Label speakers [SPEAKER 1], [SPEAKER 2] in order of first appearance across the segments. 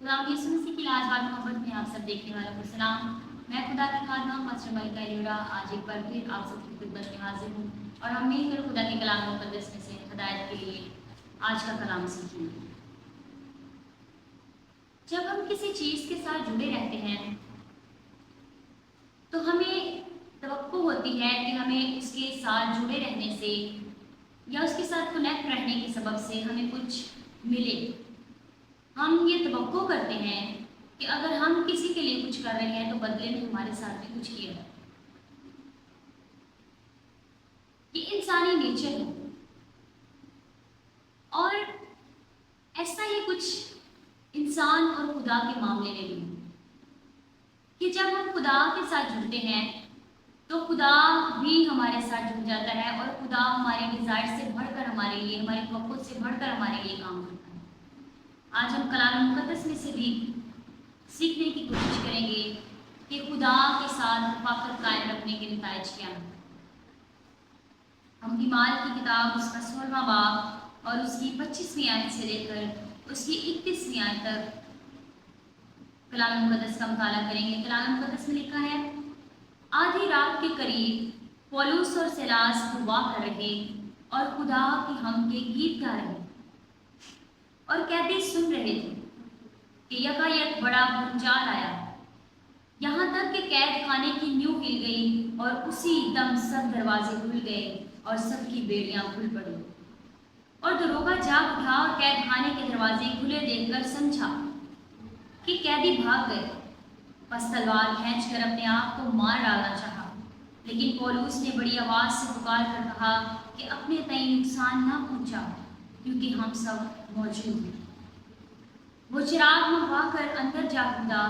[SPEAKER 1] खुदा यीशु मसीह की लाजवाब मोहब्बत में आप सब देखने वालों को सलाम। मैं खुदा की खादमा मास्टर मलिका एलियोरा आज एक बार फिर आप सबकी खिदमत में हाजिर हूँ और हम मिलकर खुदा के कलाम मुकद्दस में से हदायत के लिए आज का कलाम सीखेंगे। जब हम किसी चीज़ के साथ जुड़े रहते हैं तो हमें तवक्को होती है कि हमें उसके साथ जुड़े रहने से या उसके साथ कनेक्ट रहने के सबब से हमें कुछ मिले। हम ये तवक्को करते हैं कि अगर हम किसी के लिए कुछ कर रहे हैं तो बदले में हमारे साथ भी कुछ किया है। ये इंसानी नेचर है और ऐसा ही कुछ इंसान और खुदा के मामले में भी कि जब हम खुदा के साथ जुड़ते हैं तो खुदा भी हमारे साथ जुड़ जाता है और खुदा हमारे डिज़ायर से बढ़कर हमारे लिए, हमारे तवक्को से बढ़कर हमारे लिए काम करता है। आज हम कलाम मुकद्दस में से भी सीखने की कोशिश करेंगे कि खुदा के साथ रफ़ाक़त कायम रखने के नताइज क्या हैं। हम ईमाल की किताब उसका 16वां बाब और उसकी 25वीं आयत से लेकर उसकी 31वीं आयत तक कलाम मुकद्दस का मुताला करेंगे। कलाम मुकद्दस में लिखा है, आधी रात के करीब पौलुस और सीलास दुआ कर रहे और खुदा की हम के गीत गा रहे और कैदी सुन रहे थे कि यकायक बड़ा भूचाल आया, यहाँ तक कि कैद खाने की नींव हिल गई और उसी दम सब दरवाजे खुल गए और सबकी बेड़ियां खुल पड़ी। और दरोगा जाग उठा और कैद खाने के दरवाजे खुले देखकर समझा कि कैदी भाग गए। बस तलवार खींचकर अपने आप को मार डालना चाहा, लेकिन पौलुस ने बड़ी आवाज़ से पुकार कर कहा कि अपने तय नुकसान ना पहुंचा, क्योंकि हम सब मौजूद हैं। वो चिराग मंगवा कर अंदर जा कूदा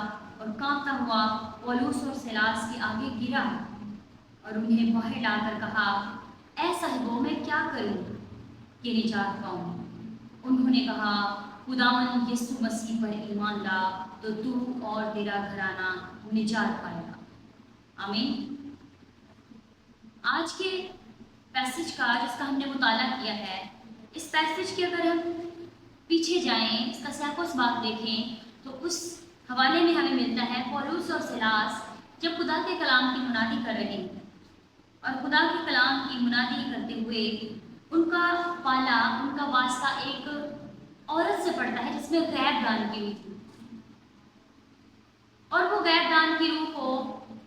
[SPEAKER 1] और कांपता हुआ पौलुस और सीलास के आगे गिरा और उन्हें बाहर लाकर कहा, ऐ साहिबों, मैं क्या करूं कि निजात पाऊं? उन्होंने कहा, खुदावंद यीशु मसीह पर ईमान ला तो तू और तेरा घराना निजात पाएगा। आमीन। आज के पैसेज का जिसका हमने मुताला किया है, इस पैसेज के अगर हम पीछे जाएं, इसका सैकोस बात देखें तो उस हवाले में हमें मिलता है पौलुस और सीलास जब खुदा के कलाम की मुनादी कर रहे हैं और खुदा के कलाम की मुनादी करते हुए उनका पाला, उनका वास्ता एक औरत से पड़ता है जिसमें गैर दान की हुई थी। और वो गैर दान की रूह को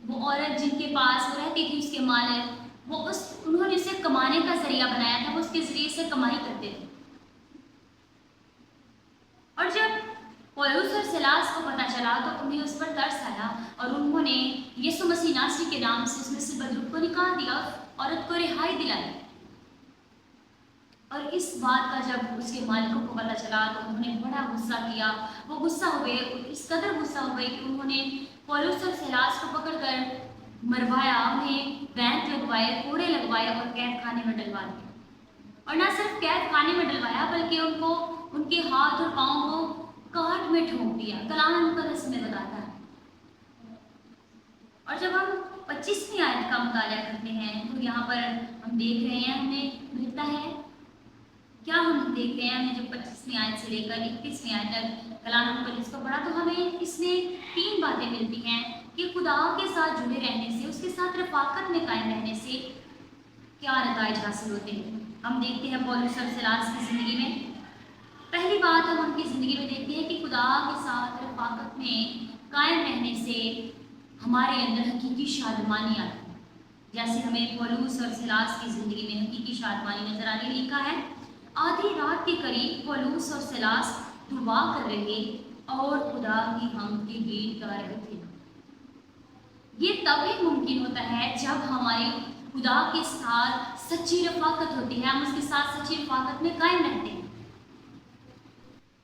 [SPEAKER 1] वो औरत जिनके पास वो रहती थी, उसके मालिक, वो उन्होंने उसे कमाने का जरिया बनाया था, वो उसके जरिए से कमाई करते थे। और जब पौलुस और सीलास को पता चला तो उन्हें उस पर तरस आया और उन्होंने यीशु मसीह नासरी के नाम से उस मिस्र बंदूक को निकाल दिया, औरत को रिहाई दिलाई। और इस बात का जब उसके मालिकों को पता चला तो उन्होंने बड़ा गुस्सा किया। वो गुस्सा हो गए, इस कदर गुस्सा हो गए कि उन्होंने पौलुस और सीलास को पकड़कर मरवाया, उन्हें बैंक लगवाए, कोड़े लगवाए और कैद खाने में डलवा दिया। और न सिर्फ कैद खाने में डलवाया बल्कि उनको उनके हाथ और पाँव को काट में ठोक दिया। कलाम मुकद्दस में बताता है। और जब हम 25वीं आयत का मुताला करते हैं तो यहाँ पर हम देख रहे हैं, हमें मिलता है क्या हम देखते हैं, हमें जब 25वीं आयत से लेकर 31वीं आयत तक कलाम मुकद्दस को पढ़ा तो हमें इसमें 3 बातें मिलती हैं कि खुदा के साथ जुड़े रहने से, उसके साथ रफ़ाक़त में कायम रहने से क्या नताइज हासिल होते हैं। हम देखते हैं पौलुस और सीलास की ज़िंदगी में पहली बात हम उनकी ज़िंदगी में देखते हैं कि खुदा के साथ रफ़ाक़त में कायम रहने से हमारे अंदर हकीकी शादमानी आती है। जैसे हमें पौलुस और सीलास की ज़िंदगी में हकीकी शादमानी नजर आने लिखा है, आधी रात के करीब पौलुस और सीलास दुआ कर रहे और खुदा की हम के गीत गा रहे थे। ये तब ही मुमकिन होता है जब हमारी खुदा के साथ सच्ची रफ़ाक़त होती है, हम उसके साथ सच्ची रफ़ाक़त में कायम रहते हैं।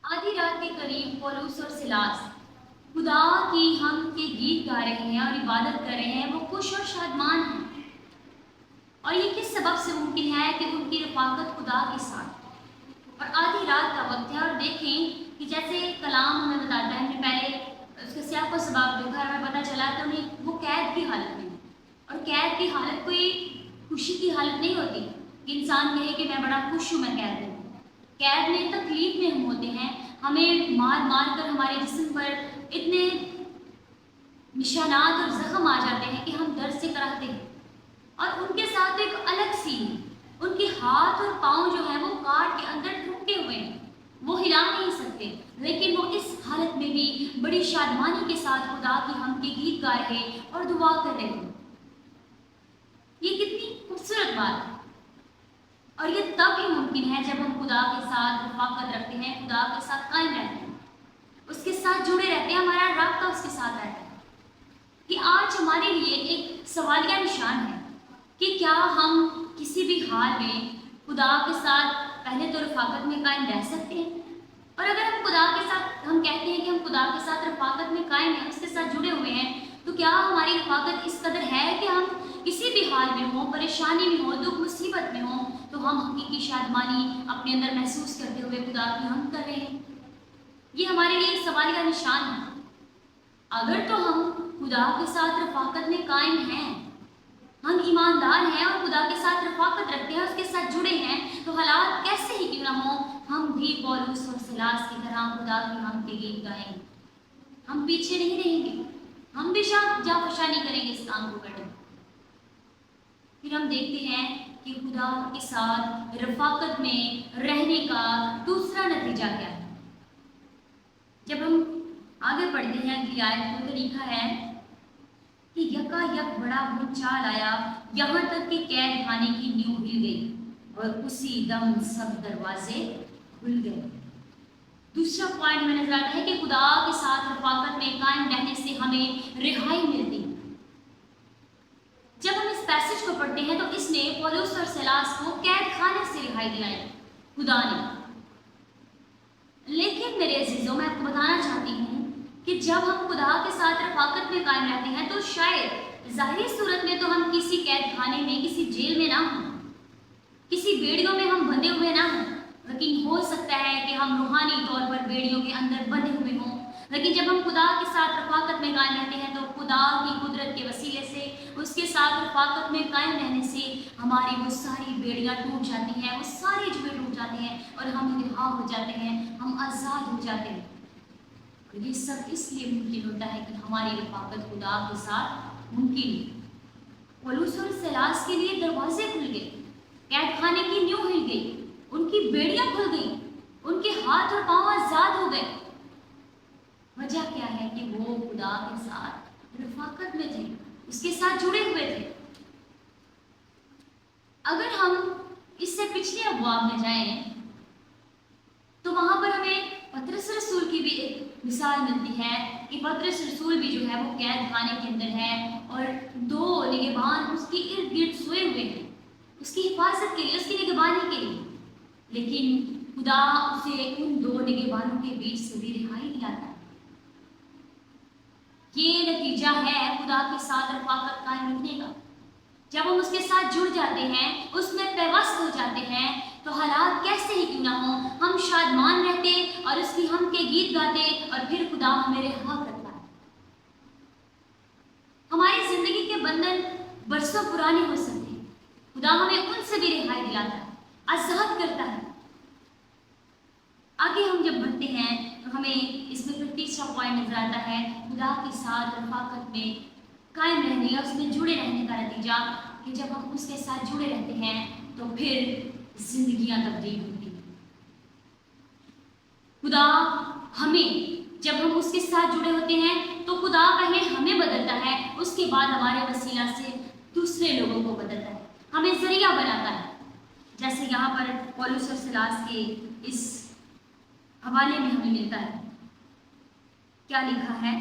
[SPEAKER 1] आधी रात के करीब पौलुस और सीलास खुदा की हम के गीत गा रहे हैं और इबादत कर रहे हैं, वो खुश और शादमान हैं। और ये किस सबब से मुमकिन है कि उनकी रफ़ाक़त खुदा के साथ और आधी रात का वक्त है। और देखें कि जैसे कलाम हमें बताता है, हमने पहले उसके सियाक़ व सबब देखा, हमें पता चला कि उन्हें वो कैद की हालत में, और कैद की हालत कोई खुशी की हालत नहीं होती कि इंसान कहे कि मैं बड़ा खुश हूँ, मैं कैद हूँ। कैद में तकलीफ में हम होते हैं, हमें मार मार कर हमारे जिस्म पर इतने निशानात और जख्म आ जाते हैं कि हम दर्द से कराहते हैं। और उनके साथ एक अलग सीन, उनके हाथ और पाँव जो है वो काट के अंदर टूटे हुए हैं, वो हिला नहीं सकते, लेकिन वो इस हालत में भी बड़ी शादमानी के साथ खुदा की हम के गीत गा रहे और दुआ कर रहे हैं। ये कितनी खूबसूरत बात है। और ये तब ही मुमकिन है जब हम खुदा के साथ रफाकत रखते हैं, खुदा के साथ कायम रहते हैं, उसके साथ जुड़े रहते हैं, हमारा राब्ता उसके साथ रहता है। कि आज हमारे लिए एक सवालिया निशान है कि क्या हम किसी भी हाल में खुदा के साथ पहले तो रफाकत में कायम रह सकते हैं। और अगर हम खुदा के साथ, हम कहते हैं कि हम खुदा के साथ रफाकत में कायम हैं, उसके साथ जुड़े हुए हैं, तो क्या हमारी रफाकत इस कदर है कि हम किसी भी हाल में हो, परेशानी में हो, दुख मुसीबत में हो, तो हम हकीकी शादमानी अपने अंदर महसूस करते हुए खुदा की हम कर रहे हैं। ये हमारे लिए एक सवालिया निशान है। अगर तो हम खुदा के साथ रफाकत में कायम हैं, हम ईमानदार हैं और खुदा के साथ रफाकत रखते हैं, उसके साथ जुड़े हैं, तो हालात कैसे ही क्यों ना हो, हम भी पौलुस और सिलास की तरह खुदा की हम के गीत गाएंगे। हम पीछे नहीं रहेंगे, हम भी जाफशा नहीं करेंगे इस काम को करने। फिर हम देखते हैं कि खुदा के साथ रफाकत में रहने का दूसरा नतीजा क्या है। जब हम आगे पढ़ते हैं अगली आयत में, तो लिखा है कि यकायक बड़ा भूचाल आया, यहाँ तक कि कैद खाने की नींव हिल गई और उसी दम सब दरवाजे खुल गए। दूसरा पॉइंट में नजर आता है कि खुदा के साथ रफाकत में कायम रहने से हमें रिहाई मिलती है। जब हम इस पैसेज को पढ़ते हैं तो इसने पौलुस और सिलास को कैद खाने से रिहाई दिलाई खुदा ने। लेकिन मेरे अजीजों, मैं आपको बताना चाहती हूँ कि जब हम खुदा के साथ रफाकत में कायम रहते हैं तो शायद ज़ाहिरी सूरत में तो हम किसी कैद खाने में, किसी जेल में ना हों, किसी बेड़ियों में हम बंधे हुए ना हों, लेकिन हो सकता है कि हम रूहानी तौर पर बेड़ियों के अंदर बंधे हुए हों। लेकिन जब हम खुदा के साथ रफाकत में कायम रहते हैं तो खुदा की कुदरत के वसीले से, उसके साथ रफाकत में कायम रहने से हमारी वो सारी बेड़ियाँ टूट जाती हैं, वो सारे जुए टूट जाते हैं और हम रिहा हो जाते हैं, हम आज़ाद हो जाते हैं। और ये सब इसलिए मुमकिन होता है कि हमारी रफाकत खुदा के साथ मुमकिन है। पौलुस और सिलास के लिए दरवाजे खुल गए, कैद खाने की नींव हिल गई, उनकी बेड़ियाँ खुल गई, उनके हाथ और पांव आजाद हो गए। वजह क्या है कि वो खुदा के साथ रफाकत में थे, उसके साथ जुड़े हुए थे। अगर हम इससे पिछले अबवाब में जाएं तो वहां पर हमें पतरस रसूल की भी एक मिसाल मिलती है कि पतरस रसूल भी जो है वो कैद खाने के अंदर है और दो निगहबान उसके इर्द गिर्द सोए हुए हैं, उसकी हिफाजत के लिए, उसकी निगहबानी के लिए। लेकिन खुदा उसे उन दो निगहबानों के बीच से भी रिहाई दिलाता है। ये नतीजा है खुदा के साथ रफाकत कायम रखने का। जब हम उसके साथ जुड़ जाते हैं, उसमें पेवस्त हो जाते हैं, तो हालात कैसे ही क्यों ना हो, हम शादमान रहते और उसकी हम के गीत गाते और फिर खुदा हमें रिहा करता है। हमारी जिंदगी के बंधन बरसों पुराने हो सकते हैं, खुदा हमें उनसे भी रिहाई दिलाता है, आजाद करता है। आगे हम जब बढ़ते हैं तो हमें इसमें फिर तीसरा पॉइंट नजर आता है, खुदा के साथ रफाकत में कायम रहने या उसमें जुड़े रहने का नतीजा कि जब हम उसके साथ जुड़े रहते हैं तो फिर जिंदगियां तब्दील होती हैं। खुदा हमें, जब हम उसके साथ जुड़े होते हैं तो खुदा पहले हमें बदलता है, उसके बाद हमारे वसीला से दूसरे लोगों को बदलता है, हमें जरिया बनाता है। जैसे यहाँ पर पौलुस और सिलास के इस हवाले में हमें मिलता है। क्या लिखा है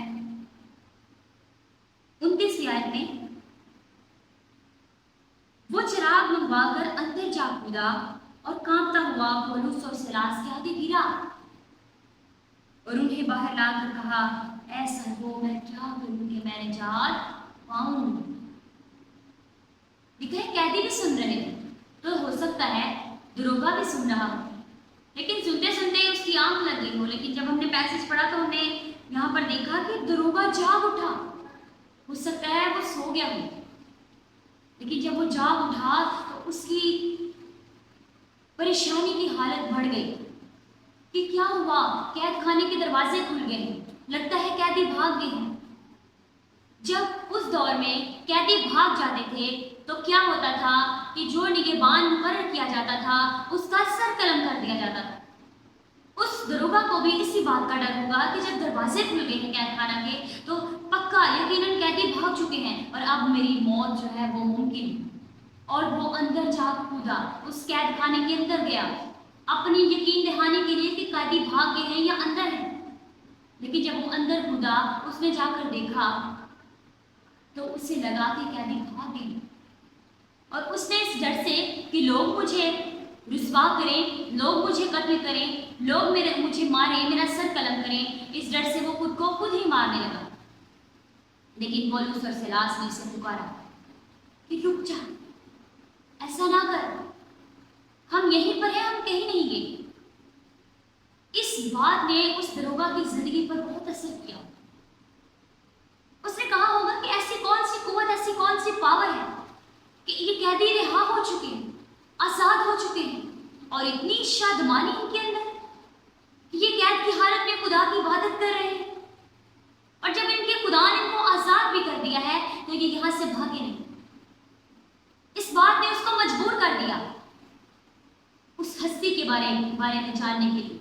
[SPEAKER 1] 29वीं आयत में, वो चिराग मंगवाकर अंदर जा कूदा और कांपता हुआ पौलुस और सिलास के आगे गिरा और उन्हें बाहर लाकर कहा, ऐसा हो मैं क्या करूं कि मैं निजात पाऊं। लिखा है कैदी भी सुन रहे थे, तो हो सकता है दरोगा भी सुन रहा हो, लेकिन सुनते सुनते उसकी आंख लग गई हो। लेकिन जब हमने पैसेज पढ़ा तो हमने यहाँ पर देखा कि दरोगा जाग उठा। हो सकता है वो सो गया हो, लेकिन जब वो जाग उठा तो उसकी परेशानी की हालत बढ़ गई कि क्या हुआ, कैद खाने के दरवाजे खुल गए हैं, लगता है कैदी भाग गए हैं। जब उस दौर में कैदी भाग जाते थे तो क्या होता था कि जो निगहबान मुकर्रर किया जाता था उसका सर कलम कर दिया जाता था। उस दरोगा को भी इसी बात का डर होगा कि जब दरवाजे खुल गए हैं कैद खाना के तो पक्का यकीनन कैदी भाग चुके हैं और अब मेरी मौत जो है वो मुमकिन है। और वो अंदर जा कूदा, उस कैद खाने के अंदर गया अपनी यकीन दहाने के लिए कि कैदी भाग गए हैं या अंदर है। लेकिन जब वो अंदर कूदा उसने जाकर देखा तो उसे लगा कि कैदी भाग गई और उसने इस डर से कि लोग मुझे रुस्वा करें, लोग मुझे कत्ल करें, लोग मुझे मारें, मेरा सर कलम करें, इस डर से वो खुद को खुद ही मारने लगा। लेकिन पौलुस और सीलास ने उसे पुकारा कि रुक जा, ऐसा ना कर, हम यहीं पर हैं, हम कहीं नहीं गए। इस बात ने उस दरोगा की जिंदगी पर बहुत असर किया। उसने कहा होगा कि ऐसी कौन सी कुव्वत, ऐसी कौन सी पावर है कि ये कैदी रिहा हो चुके हैं, आजाद हो चुके हैं और इतनी शादमानी इनके अंदर कि ये कैद की हालत में खुदा की इबादत कर रहे हैं। और जब इनके खुदा ने इनको आजाद भी कर दिया है तो ये यहां से भागे नहीं। इस बात ने उसको मजबूर कर दिया उस हस्ती के बारे में जानने के लिए।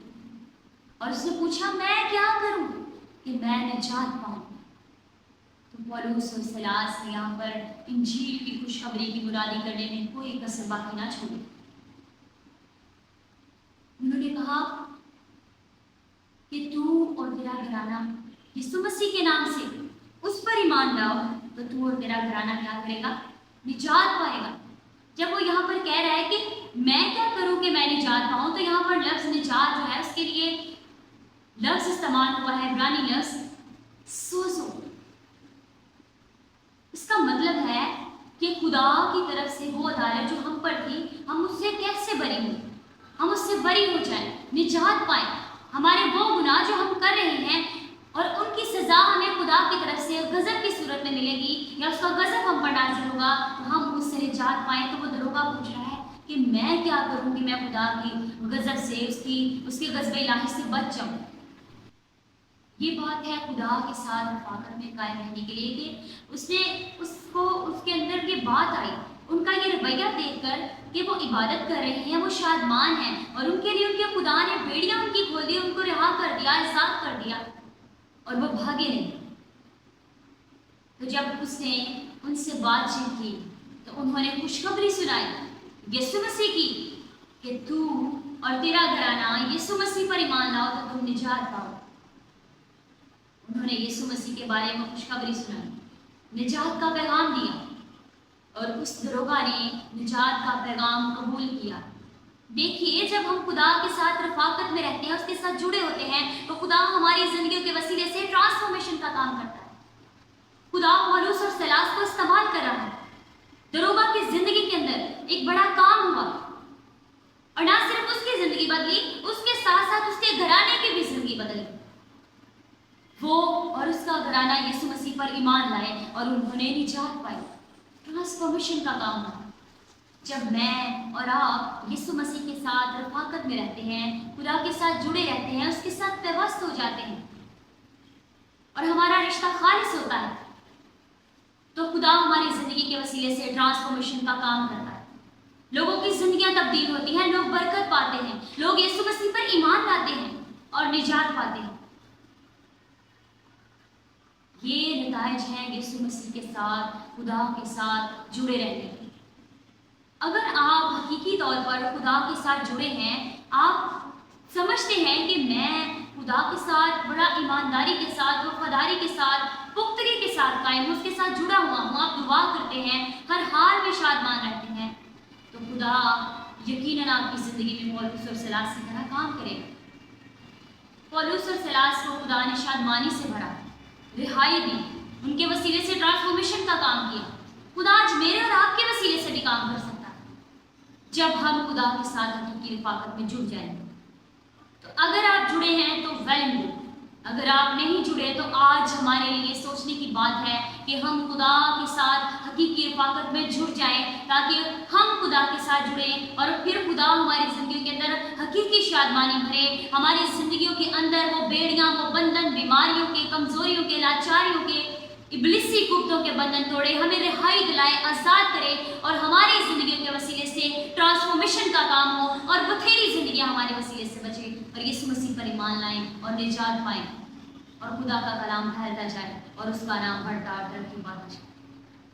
[SPEAKER 1] और उसने पूछा, मैं क्या करूं कि मैं निजात पाऊं। तो पौलुस और सीलास ने यहाँ पर इंजील की खुशखबरी की मुरादी करने में कोई कसर बाकी ना छोड़ी। उन्होंने कहा कि तू और तेरा घराना यीशु मसीह के नाम से उस पर ईमान लाओ तो तू और तेरा घराना क्या करेगा, निजात पाएगा। जब वो यहाँ पर कह रहा है कि मैं क्या करूं कि मैं निजात पाऊं, तो यहाँ पर लफ्ज निजात जो है उसके लिए लफ्ज इस्तेमाल हुआ है इब्रानी लफ्ज सोजो। इसका मतलब है कि खुदा की तरफ से वो अदालत जो हम पर थी, हम उससे कैसे बरी हुए, हम उससे बरी हो जाएं, निजात पाएं। हमारे वो गुनाह जो हम कर रहे हैं और उनकी सजा हमें खुदा की तरफ से गजब की सूरत में मिलेगी या उसका गजब हम पर नाज़िल होगा तो हम उससे निजात पाएं। तो वो दरोगा पूछ रहा है कि मैं क्या करूं कि मैं खुदा की गजब से, उसके गजब इलाही से बच जाऊं। ये बात है खुदा के साथ रफ़ाकत में कायम रहने के लिए कि उसके अंदर की बात आई, उनका ये रवैया देखकर कि वो इबादत कर रहे हैं, वो शादमान हैं और उनके लिए उनके खुदा ने बेड़ियां उनकी खोल दी, उनको रिहा कर दिया, आज़ाद कर दिया और वो भागे नहीं। तो जब उसने उनसे बातचीत की तो उन्होंने खुशखबरी सुनाई यीशु मसीह की कि तू और तेरा घराना यीशु मसीह पर ईमान लाओ तो तुम निजात पाओ। उन्होंने यीशु मसीह के बारे में खुशखबरी सुनाई, निजात का पैगाम दिया और उस दरोगा ने निजात का पैगाम कबूल किया। देखिए, जब हम खुदा के साथ रफ़ाकत में रहते हैं, उसके साथ जुड़े होते हैं तो खुदा हमारी जिंदगियों के वसीले से ट्रांसफॉर्मेशन का काम करता है। खुदा पौलुस और सीलास को इस्तेमाल कर रहा है। दरोगा की जिंदगी के अंदर एक बड़ा काम हुआ और ना सिर्फ उसकी जिंदगी बदली, उसके साथ साथ उसके घराने की भी जिंदगी बदली। वो और उसका घराना यीशु मसीह पर ईमान लाए और उन्होंने निजात पाई। ट्रांसफॉर्मेशन का काम हुआ। जब मैं और आप यीशु मसीह के साथ रफ़ाकत में रहते हैं, खुदा के साथ जुड़े रहते हैं, उसके साथ पेवस्त हो जाते हैं और हमारा रिश्ता खालिस होता है तो खुदा हमारी जिंदगी के वसीले से ट्रांसफॉर्मेशन का काम करता है। लोगों की जिंदगियां तब्दील होती हैं, लोग बरकत पाते हैं, लोग यीशु मसीह पर ईमान लाते हैं और निजात पाते हैं। ये नताइज हैं यीशु मसीह के साथ, खुदा के साथ जुड़े रहने के। अगर आप हकीकी तौर पर खुदा के साथ जुड़े हैं, आप समझते हैं कि मैं खुदा के साथ बड़ा ईमानदारी के साथ, वफादारी के साथ, पुख्तगी के साथ कायम हूँ, उसके साथ जुड़ा हुआ हूँ, आप दुआ करते हैं, हर हाल में शादमान रहते हैं, तो खुदा यकीनन आपकी ज़िंदगी में पौलुस और सीलास की तरह काम करेगा। पौलुस और सीलास को खुदा ने शादमानी से भरा, रिहाई दी, उनके वसीले से ट्रांसफॉर्मेशन का काम किया। खुदा आज मेरे और आपके वसीले से भी काम कर सकता है जब हम खुदा के साथ हकीकी रफ़ाकत में जुड़ जाएंगे। तो अगर आप जुड़े हैं तो वेल एंड गुड, अगर आप नहीं जुड़े तो आज हमारे लिए सोचने की बात है कि हम खुदा के साथ हकीकी रफ़ाकत में जुड़ जाएं, ताकि हम खुदा के साथ जुड़ें और फिर खुदा हमारी ज़िंदगी के अंदर हकीकी शादमानी भरे, हमारी ज़िंदगियों के अंदर वो बेड़ियाँ, वो बंधन, बीमारियों के, कमज़ोरियों के, लाचारियों के, इब्लिसी कुत्तों के बंधन तोड़े, हमें रिहाई दिलाए, आज़ाद करे और हमारी ज़िंदगियों के वसीले से ट्रांसफॉर्मेशन का काम हो और बथेरी ज़िंदगियाँ हमारे वसीले से बचे और यीशु मसीह पर ईमान लाएं और निजात पाएं और खुदा का कलाम फैलता जाए और उसका नाम बढ़ता और तरक्की पाता जाए।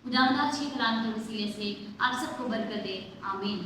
[SPEAKER 1] खुदा अच्छे कलाम के वसीले से आप सबको बरकत दे। आमीन।